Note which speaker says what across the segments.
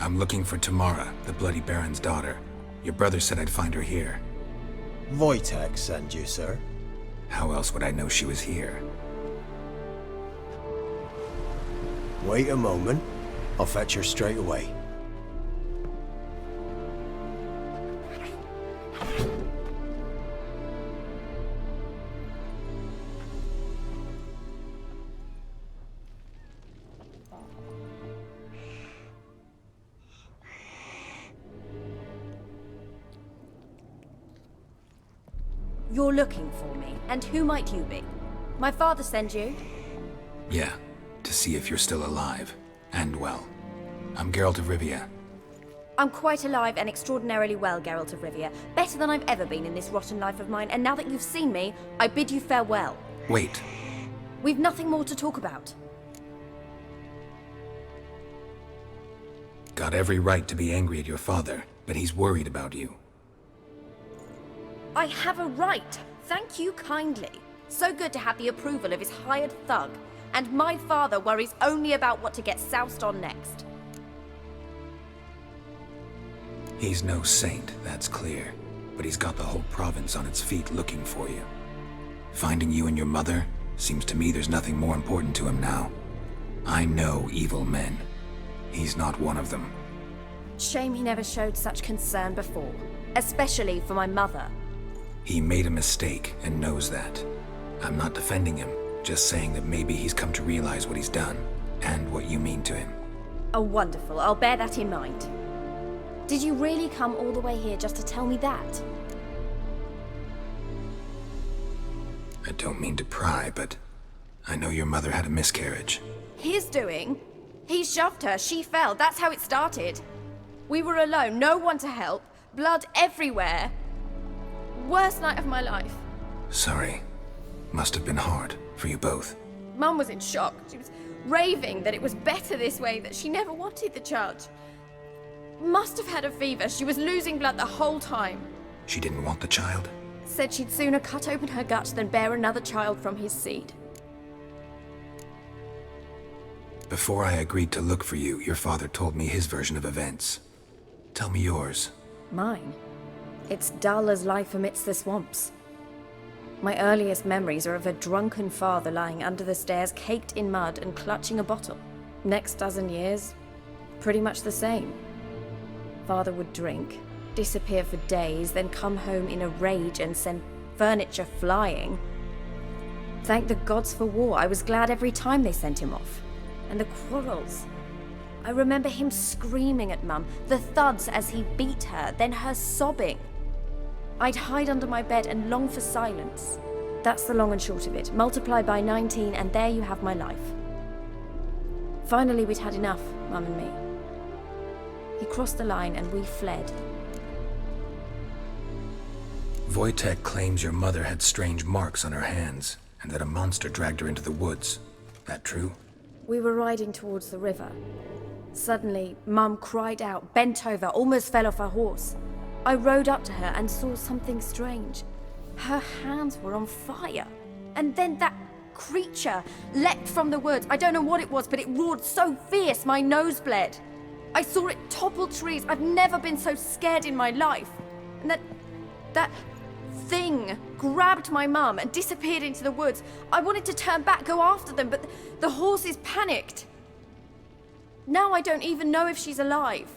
Speaker 1: I'm looking for Tamara, the Bloody Baron's daughter. Your brother said I'd find her here.
Speaker 2: Wojtek sent you, sir.
Speaker 1: How else would I know she was here?
Speaker 2: Wait a moment. I'll fetch her straight away.
Speaker 3: You're looking for me, and who might you be? My father sent you?
Speaker 1: Yeah, to see if you're still alive. And well. I'm Geralt of Rivia.
Speaker 3: I'm quite alive and extraordinarily well, Geralt of Rivia. Better than I've ever been in this rotten life of mine, and now that you've seen me, I bid you farewell.
Speaker 1: Wait.
Speaker 3: We've nothing more to talk about.
Speaker 1: Got every right to be angry at your father, but he's worried about you.
Speaker 3: I have a right. Thank you kindly. So good to have the approval of his hired thug. And my father worries only about what to get soused on next.
Speaker 1: He's no saint, that's clear. But he's got the whole province on its feet looking for you. Finding you and your mother, seems to me there's nothing more important to him now. I know evil men. He's not one of them.
Speaker 3: Shame he never showed such concern before. Especially for my mother.
Speaker 1: He made a mistake and knows that. I'm not defending him, just saying that maybe he's come to realize what he's done, and what you mean to him.
Speaker 3: Oh, wonderful. I'll bear that in mind. Did you really come all the way here just to tell me that?
Speaker 1: I don't mean to pry, but I know your mother had a miscarriage.
Speaker 3: His doing? He shoved her, she fell, that's how it started. We were alone, no one to help, blood everywhere. Worst night of my life.
Speaker 1: Sorry. Must have been hard for you both.
Speaker 3: Mum was in shock. She was raving that it was better this way, that she never wanted the child. Must have had a fever. She was losing blood the whole time.
Speaker 1: She didn't want the child?
Speaker 3: Said she'd sooner cut open her gut than bear another child from his seed.
Speaker 1: Before I agreed to look for you, your father told me his version of events. Tell me yours.
Speaker 3: Mine? It's dull as life amidst the swamps. My earliest memories are of a drunken father lying under the stairs, caked in mud and clutching a bottle. Next dozen years, pretty much the same. Father would drink, disappear for days, then come home in a rage and send furniture flying. Thank the gods for war. I was glad every time they sent him off. And the quarrels. I remember him screaming at Mum, the thuds as he beat her, then her sobbing. I'd hide under my bed and long for silence. That's the long and short of it. Multiply by 19 and there you have my life. Finally we'd had enough, Mum and me. He crossed the line and we fled.
Speaker 1: Wojtek claims your mother had strange marks on her hands, and that a monster dragged her into the woods. That true?
Speaker 3: We were riding towards the river. Suddenly, Mum cried out, bent over, almost fell off her horse. I rode up to her and saw something strange. Her hands were on fire. And then that creature leapt from the woods. I don't know what it was, but it roared so fierce my nose bled. I saw it topple trees. I've never been so scared in my life. And that thing grabbed my mum and disappeared into the woods. I wanted to turn back, go after them, but the horses panicked. Now I don't even know if she's alive.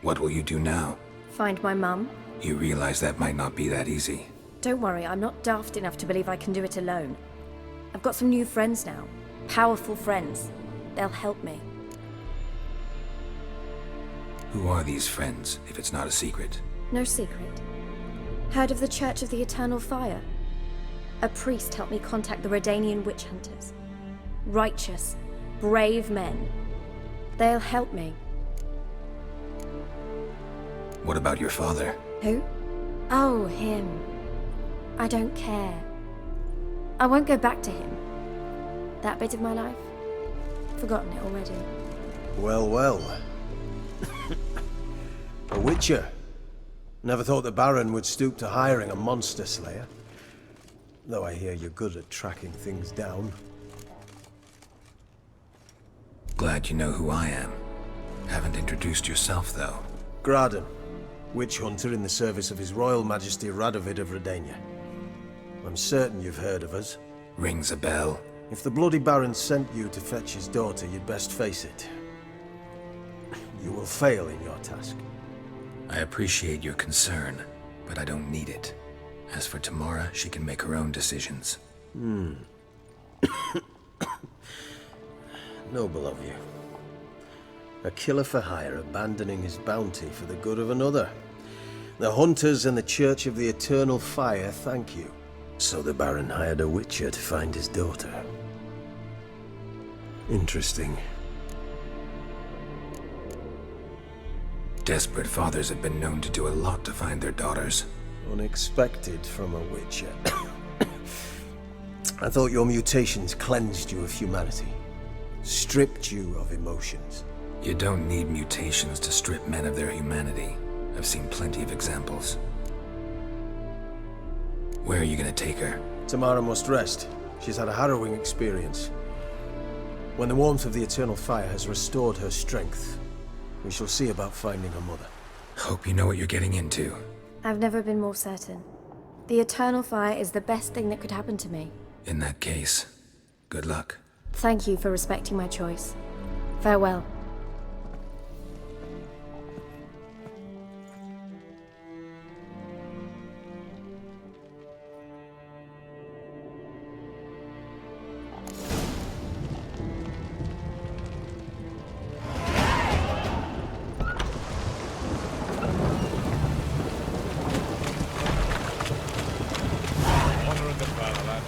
Speaker 1: What will you do now?
Speaker 3: Find my mum.
Speaker 1: You realize that might not be that easy.
Speaker 3: Don't worry, I'm not daft enough to believe I can do it alone. I've got some new friends now. Powerful friends. They'll help me.
Speaker 1: Who are these friends, if it's not a secret?
Speaker 3: No secret. Heard of the Church of the Eternal Fire? A priest helped me contact the Redanian witch hunters. Righteous, brave men. They'll help me.
Speaker 1: What about your father?
Speaker 3: Who? Oh, him. I don't care. I won't go back to him. That bit of my life? Forgotten it already.
Speaker 2: Well, well. A witcher. Never thought the Baron would stoop to hiring a monster slayer. Though I hear you're good at tracking things down.
Speaker 1: Glad you know who I am. Haven't introduced yourself, though.
Speaker 2: Graden, witch hunter in the service of His Royal Majesty Radovid of Redania. I'm certain you've heard of us.
Speaker 1: Rings a bell.
Speaker 2: If the Bloody Baron sent you to fetch his daughter, you'd best face it. You will fail in your task.
Speaker 1: I appreciate your concern, but I don't need it. As for Tamara, she can make her own decisions.
Speaker 2: Noble of you. A killer for hire abandoning his bounty for the good of another. The hunters and the Church of the Eternal Fire thank you. So the Baron hired a witcher to find his daughter. Interesting.
Speaker 1: Desperate fathers have been known to do a lot to find their daughters.
Speaker 2: Unexpected from a witcher. I thought your mutations cleansed you of humanity. Stripped you of emotions.
Speaker 1: You don't need mutations to strip men of their humanity. I've seen plenty of examples. Where are you gonna take her?
Speaker 2: Tamara must rest. She's had a harrowing experience. When the warmth of the Eternal Fire has restored her strength, we shall see about finding her mother.
Speaker 1: Hope you know what you're getting into.
Speaker 3: I've never been more certain. The Eternal Fire is the best thing that could happen to me.
Speaker 1: In that case, good luck.
Speaker 3: Thank you for respecting my choice. Farewell.
Speaker 4: Honouring the fatherland.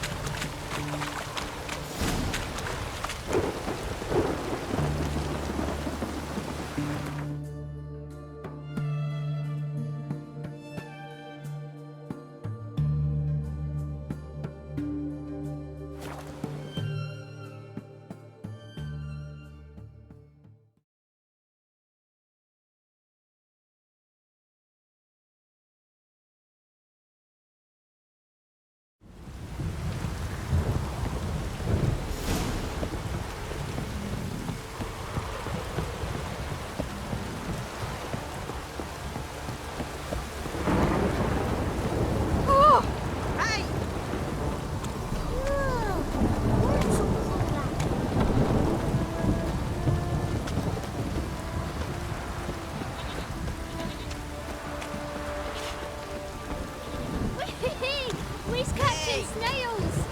Speaker 5: We're catching snails!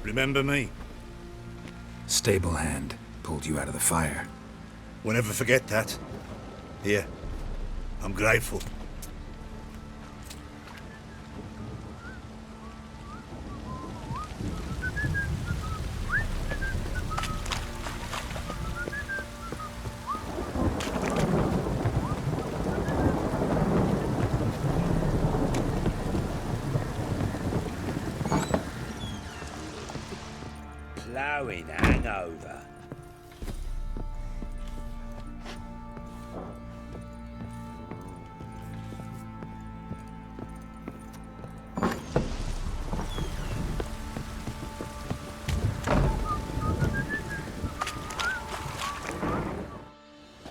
Speaker 4: Remember me?
Speaker 1: Stable hand pulled you out of the fire.
Speaker 4: Won't ever forget that. Here, I'm grateful.
Speaker 6: Blowing hangover.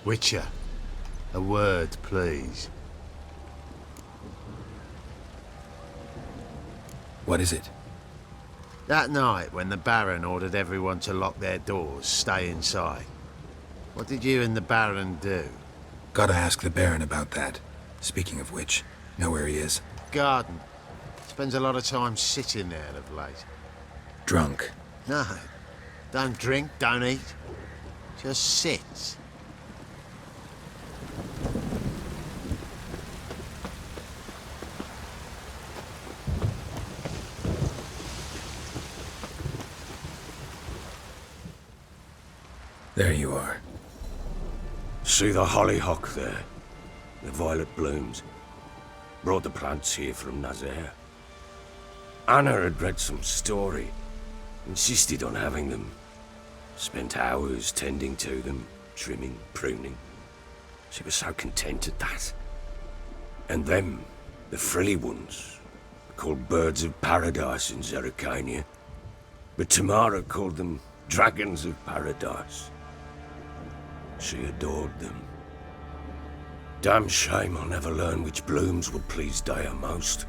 Speaker 7: Witcher, a word, please.
Speaker 1: What is it?
Speaker 7: That night when the Baron ordered everyone to lock their doors, stay inside. What did you and the Baron do?
Speaker 1: Gotta ask the Baron about that. Speaking of which, know where he is?
Speaker 7: Garden. Spends a lot of time sitting there of late.
Speaker 1: Drunk.
Speaker 7: No. Don't drink, don't eat. Just sits.
Speaker 1: There you are.
Speaker 8: See the hollyhock there? The violet blooms. Brought the plants here from Nazaire. Anna had read some story. Insisted on having them. Spent hours tending to them, trimming, pruning. She was so content at that. And them, the frilly ones, called birds of paradise in Zerrikania. But Tamara called them dragons of paradise. She adored them. Damn shame I'll never learn which blooms would please Dea most.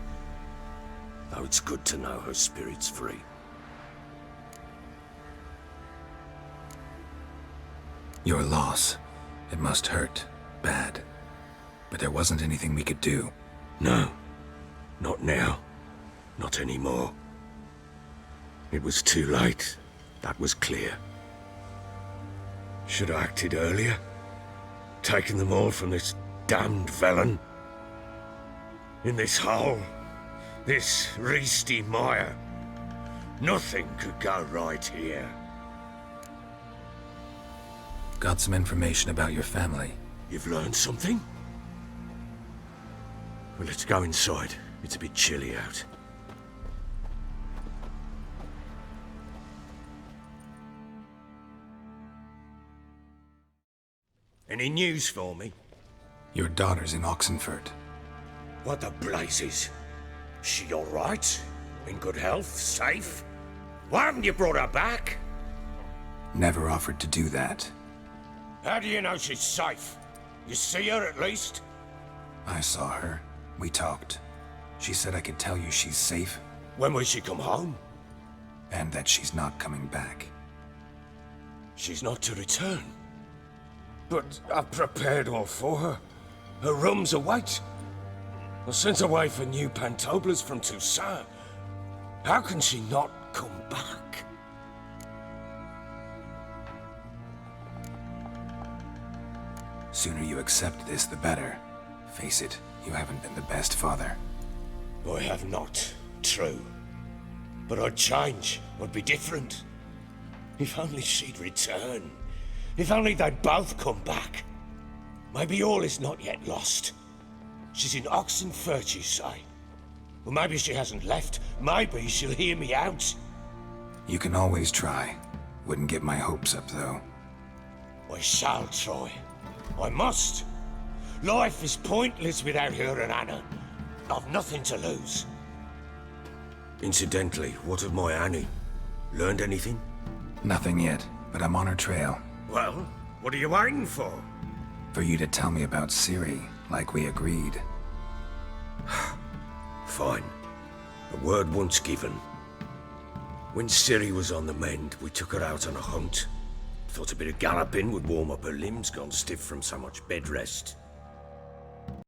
Speaker 8: Though it's good to know her spirit's free.
Speaker 1: Your loss. It must hurt. Bad. But there wasn't anything we could do.
Speaker 8: No. Not now. Not anymore. It was too late. That was clear. Should have acted earlier. Taken them all from this damned villain. In this hole. This reesty mire. Nothing could go right here.
Speaker 1: Got some information about your family.
Speaker 8: You've learned something? Well, let's go inside. It's a bit chilly out. Any news for me?
Speaker 1: Your daughter's in Oxenfurt.
Speaker 8: What the blazes? She all right? In good health? Safe? Why haven't you brought her back?
Speaker 1: Never offered to do that.
Speaker 8: How do you know she's safe? You see her at least?
Speaker 1: I saw her. We talked. She said I could tell you she's safe.
Speaker 8: When will she come home?
Speaker 1: And that she's not coming back.
Speaker 8: She's not to return. But I've prepared all for her. Her rooms await. I sent away for new pantoblas from Toussaint. How can she not come back?
Speaker 1: Sooner you accept this, the better. Face it, you haven't been the best father.
Speaker 8: I have not, true. But I'd change, I'd be different. If only she'd return. If only they'd both come back. Maybe all is not yet lost. She's in Oxenfurt, you say? Well, maybe she hasn't left. Maybe she'll hear me out.
Speaker 1: You can always try. Wouldn't get my hopes up, though.
Speaker 8: I shall try. I must. Life is pointless without her and Anna. I've nothing to lose. Incidentally, what of my Annie? Learned anything?
Speaker 1: Nothing yet, but I'm on her trail.
Speaker 8: Well, what are you waiting for?
Speaker 1: For you to tell me about Ciri, like we agreed.
Speaker 8: Fine. A word once given. When Ciri was on the mend, we took her out on a hunt. Thought a bit of galloping would warm up her limbs, gone stiff from so much bed rest.